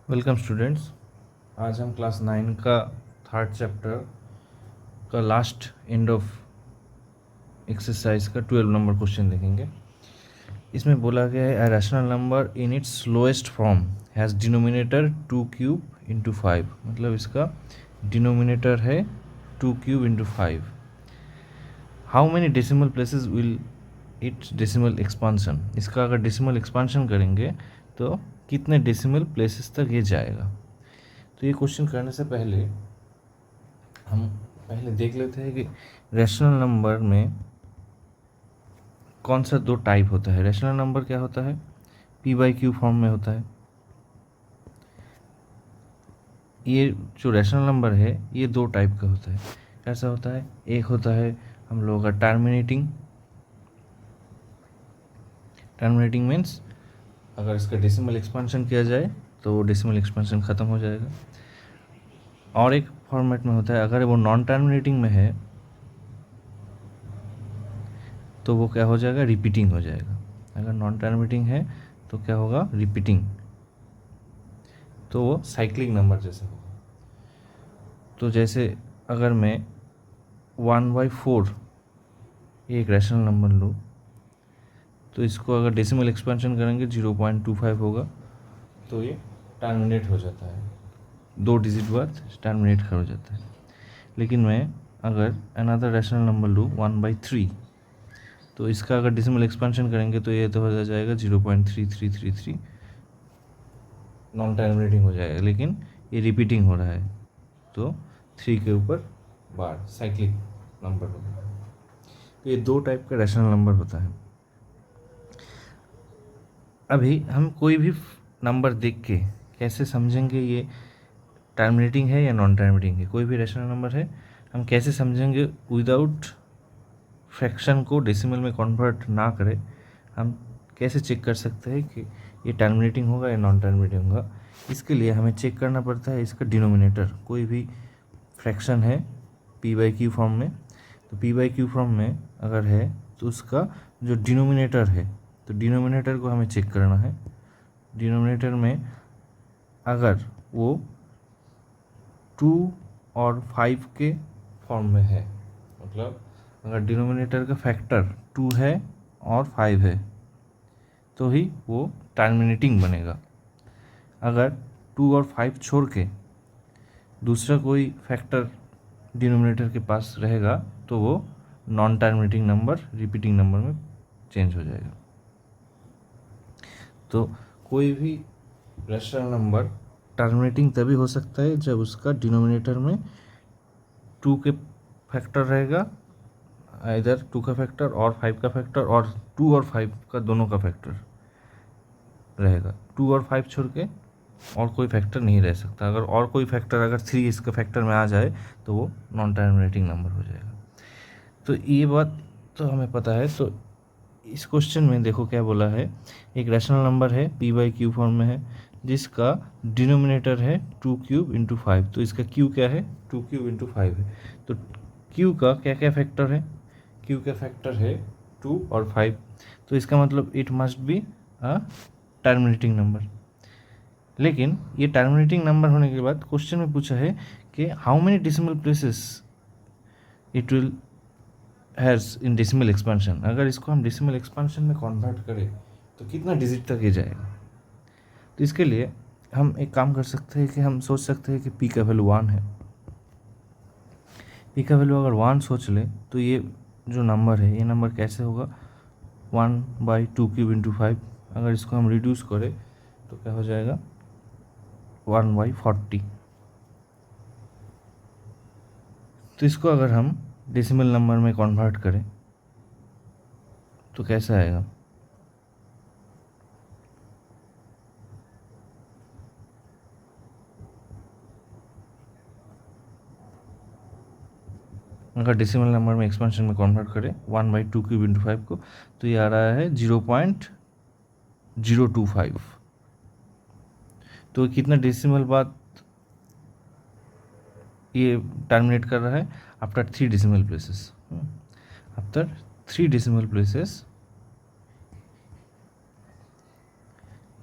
Welcome students. आज हम class 9 का थर्ड चैप्टर का लास्ट एंड ऑफ एक्सरसाइज का 12 नंबर क्वेश्चन देखेंगे। इसमें बोला गया है a rational number in its slowest form has denominator 2 cube into 5। मतलब इसका डिनोमिनेटर है 2 cube into 5। How many decimal places will it's decimal expansion. इसका अगर डेसिमल एक्सपांशन करेंगे तो कितने डेसिमल प्लेसेस तक ये जाएगा। तो ये क्वेश्चन करने से पहले हम पहले देख लेते हैं कि रैशनल नंबर में कौन सा दो टाइप होता है। रैशनल नंबर क्या होता है, पी बाई क्यू फॉर्म में होता है। ये जो रैशनल नंबर है ये दो टाइप का होता है। कैसा होता है, एक होता है हम लोगों का टर्मिनेटिंग मीन्स अगर इसका डेसिमल एक्सपांशन किया जाए तो डेसिमल एक्सपांशन ख़त्म हो जाएगा। और एक फॉर्मेट में होता है अगर वो नॉन टर्मिनेटिंग में है तो वो क्या हो जाएगा, रिपीटिंग हो जाएगा। अगर नॉन टर्मिनेटिंग है तो क्या होगा, रिपीटिंग, तो वो साइक्लिक नंबर जैसे होगा। तो जैसे अगर मैं 1/4 ये एक रैशनल नंबर लूँ तो इसको अगर डेसिमल एक्सपेंशन करेंगे 0.25 होगा तो ये टर्मिनेट हो जाता है, 2 डिजिट बाद टर्मिनेट हो जाता है। लेकिन मैं अगर अनदर रैशनल नंबर लूँ 1/3 तो इसका अगर डेसिमल एक्सपेंशन करेंगे तो ये तो हो जाएगा 0.3333, नॉन टर्मिनेटिंग हो जाएगा, लेकिन ये रिपीटिंग हो रहा है तो 3 के ऊपर बार साइक्लिक नंबर होगा। तो ये दो टाइप का रैशनल नंबर होता है। अभी हम कोई भी नंबर देख के कैसे समझेंगे ये टर्मिनेटिंग है या नॉन टर्मिनेटिंग है। कोई भी रैशनल नंबर है हम कैसे समझेंगे, विदाउट फ्रैक्शन को डेसिमल में कन्वर्ट ना करें हम कैसे चेक कर सकते हैं कि ये टर्मिनेटिंग होगा या नॉन टर्मिनेटिंग होगा। इसके लिए हमें चेक करना पड़ता है इसका डिनोमिनेटर। कोई भी फ्रैक्शन है पी बाई क्यू फॉर्म में, तो पी बाई क्यू फॉर्म में अगर है तो उसका जो डिनोमिनेटर है, तो डिनोमिनेटर को हमें चेक करना है। डिनोमिनेटर में अगर वो 2 और 5 के फॉर्म में है, मतलब अगर डिनोमिनेटर का फैक्टर 2 है और 5 है तो ही वो टर्मिनेटिंग बनेगा। अगर 2 और 5 छोड़ के दूसरा कोई फैक्टर डिनोमिनेटर के पास रहेगा तो वो non terminating number, repeating number में चेंज हो जाएगा। तो कोई भी रैशनल नंबर टर्मिनेटिंग तभी हो सकता है जब उसका डिनोमिनेटर में 2 के फैक्टर रहेगा, इधर 2 का फैक्टर और 5 का फैक्टर, और 2 और 5 का दोनों का फैक्टर रहेगा। 2 और 5 छोड़ के और कोई फैक्टर नहीं रह सकता। अगर और कोई फैक्टर, अगर 3 इसका फैक्टर में आ जाए तो वो नॉन टर्मिनेटिंग नंबर हो जाएगा। तो ये बात तो हमें पता है। तो इस क्वेश्चन में देखो क्या बोला है, एक रैशनल नंबर है पी बाई क्यू फॉर्म में है जिसका डिनोमिनेटर है 2 क्यूब इंटू 5। तो इसका क्यू क्या है, 2 क्यूब इंटू 5 है। तो क्यू का क्या क्या फैक्टर है, क्यू का फैक्टर है 2 और 5। तो इसका मतलब it must be a terminating number. लेकिन ये टर्मिनेटिंग नंबर होने के बाद क्वेश्चन में पूछा है कि how many decimal places it will has in decimal expansion. अगर इसको हम डेसिमल एक्सपेंशन में कन्वर्ट करें तो कितना डिजिट तक ये जाएगा। तो इसके लिए हम एक काम कर सकते हैं कि हम सोच सकते हैं कि पी का वैल्यू 1 है। पी का वैल्यू अगर 1 सोच ले तो ये जो नंबर है ये नंबर कैसे होगा, 1/2 क्यूब इंटू 5। अगर इसको हम रिड्यूस करें तो क्या हो जाएगा, 1/40। तो इसको अगर हम डेसिमल नंबर में कन्वर्ट करें तो कैसा आएगा, अगर डेसिमल नंबर में एक्सपेंशन में कन्वर्ट करें 1/2 क्यूब इंटू 5 को तो ये आ रहा है 0.025। तो कितना डेसिमल बाद ये टर्मिनेट कर रहा है, after 3 decimal places. After 3 decimal places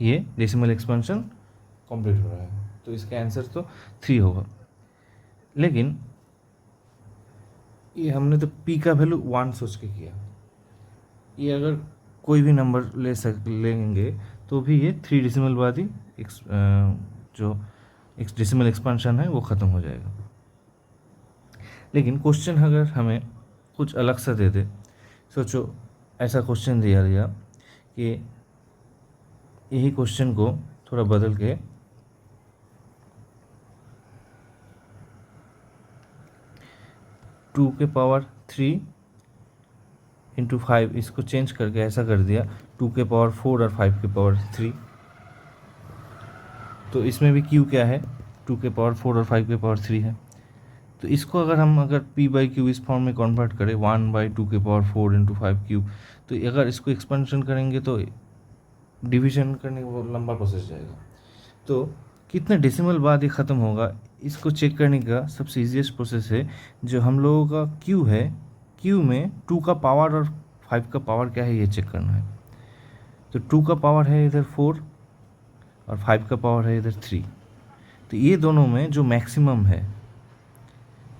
ये डेसिमल एक्सपेंशन कंप्लीट हो रहा है, तो इसका आंसर तो 3 होगा। लेकिन ये हमने तो p का वैल्यू 1 सोच के किया, ये अगर कोई भी नंबर लेंगे तो भी ये 3 डेसिमल बाद ही जो डेसिमल एक्सपेंशन है वो ख़त्म हो जाएगा। लेकिन क्वेश्चन अगर हमें कुछ अलग सा दे दे, सोचो ऐसा क्वेश्चन दिया कि यही क्वेश्चन को थोड़ा बदल के 2 के पावर 3 इंटू 5 इसको चेंज करके ऐसा कर दिया 2 के पावर 4 और 5 के पावर 3, तो इसमें भी q क्या है 2 के पावर 4 और 5 के पावर 3 है। तो इसको अगर p बाई क्यू इस फॉर्म में कन्वर्ट करें 1 बाई 2 के पावर 4 इंटू 5 क्यूब, तो अगर इसको एक्सपेंशन करेंगे तो डिवीजन करने का लंबा प्रोसेस जाएगा। तो कितने डेसिमल बाद ये ख़त्म होगा, इसको चेक करने का सबसे ईजीएस्ट प्रोसेस है जो हम लोगों का क्यू है, क्यू में 2 का पावर और 5 का पावर क्या है ये चेक करना है। तो 2 का पावर है इधर 4 और 5 का पावर है इधर 3, तो ये दोनों में जो मैक्सिमम है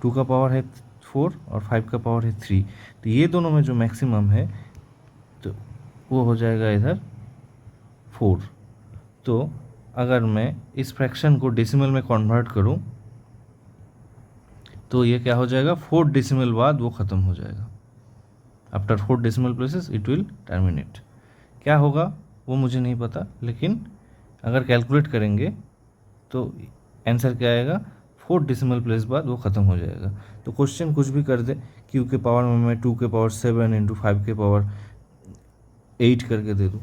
2 का पावर है 4 और 5 का पावर है 3, तो ये दोनों में जो मैक्सिमम है तो वो हो जाएगा इधर 4। तो अगर मैं इस फ्रैक्शन को डेसिमल में कन्वर्ट करूं तो ये क्या हो जाएगा 4 डेसिमल बाद वो ख़त्म हो जाएगा। After 4 decimal places it will terminate. क्या होगा वो मुझे नहीं पता, लेकिन अगर कैलकुलेट करेंगे तो आंसर क्या आएगा 4 डेसिमल प्लेस बाद वो ख़त्म हो जाएगा। तो क्वेश्चन कुछ भी कर दे, क्यू के पावर में मैं 2 के पावर 7 इंटू 5 के पावर 8 करके दे दूँ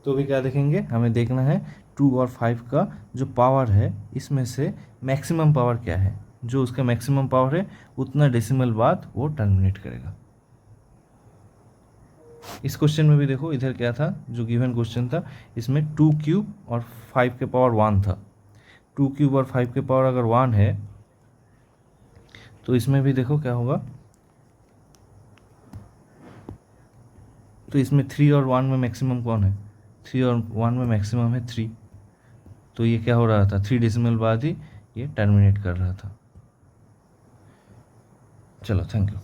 तो भी क्या देखेंगे, हमें देखना है 2 और 5 का जो पावर है इसमें से मैक्सिमम पावर क्या है, जो उसका मैक्सिमम पावर है उतना डेसिमल बाद वो टर्मिनेट करेगा। इस क्वेश्चन में भी देखो इधर क्या था, जो गिवन क्वेश्चन था इसमें 2 क्यूब और 5 के पावर 1 था। 2 क्यूब और 5 के पावर अगर 1 है तो इसमें भी देखो क्या होगा, तो इसमें 3 और 1 में मैक्सिमम कौन है, 3 और 1 में मैक्सिमम है 3, तो ये क्या हो रहा था 3 डेसिमल बाद ही ये टर्मिनेट कर रहा था। चलो थैंक यू।